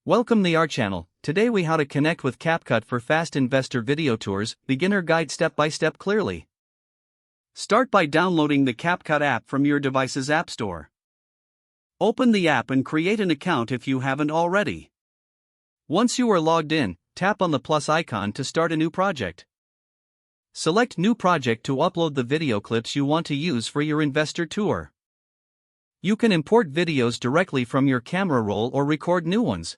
Welcome to our channel. Today we how to connect with CapCut for fast investor video tours, beginner guide step by step clearly. Start by downloading the CapCut app from your device's app store. Open the app and create an account if you haven't already. Once you are logged in, tap on the plus icon to start a new project. Select New Project to upload the video clips you want to use for your investor tour. You can import videos directly from your camera roll or record new ones.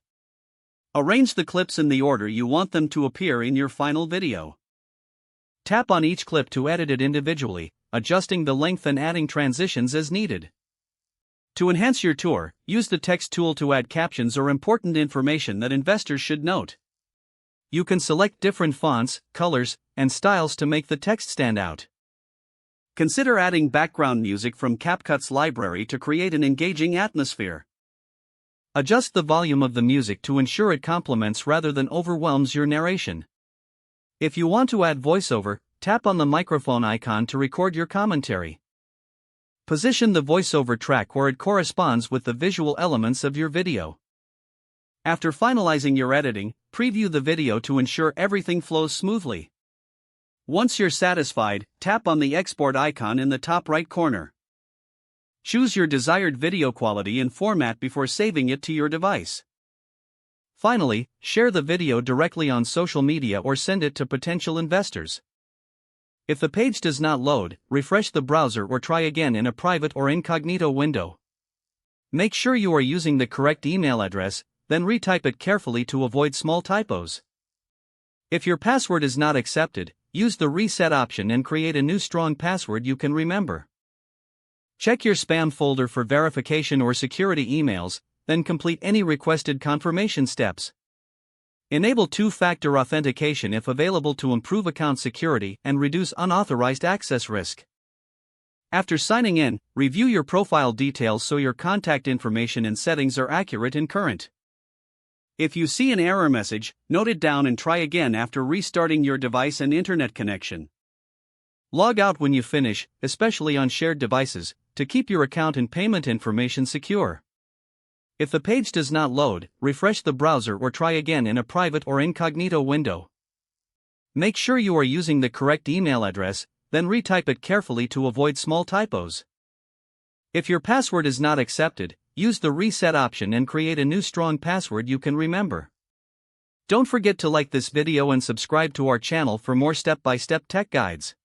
Arrange the clips in the order you want them to appear in your final video. Tap on each clip to edit it individually, adjusting the length and adding transitions as needed. To enhance your tour, use the text tool to add captions or important information that investors should note. You can select different fonts, colors, and styles to make the text stand out. Consider adding background music from CapCut's library to create an engaging atmosphere. Adjust the volume of the music to ensure it complements rather than overwhelms your narration. If you want to add voiceover, tap on the microphone icon to record your commentary. Position the voiceover track where it corresponds with the visual elements of your video. After finalizing your editing, preview the video to ensure everything flows smoothly. Once you're satisfied, tap on the export icon in the top right corner. Choose your desired video quality and format before saving it to your device. Finally, share the video directly on social media or send it to potential investors. If the page does not load, refresh the browser or try again in a private or incognito window. Make sure you are using the correct email address, then retype it carefully to avoid small typos. If your password is not accepted, use the reset option and create a new strong password you can remember. Check your spam folder for verification or security emails, then complete any requested confirmation steps. Enable two-factor authentication if available to improve account security and reduce unauthorized access risk. After signing in, review your profile details so your contact information and settings are accurate and current. If you see an error message, note it down and try again after restarting your device and internet connection. Log out when you finish, especially on shared devices, to keep your account and payment information secure. If the page does not load, refresh the browser or try again in a private or incognito window. Make sure you are using the correct email address, then retype it carefully to avoid small typos. If your password is not accepted, use the reset option and create a new strong password you can remember. Don't forget to like this video and subscribe to our channel for more step-by-step tech guides.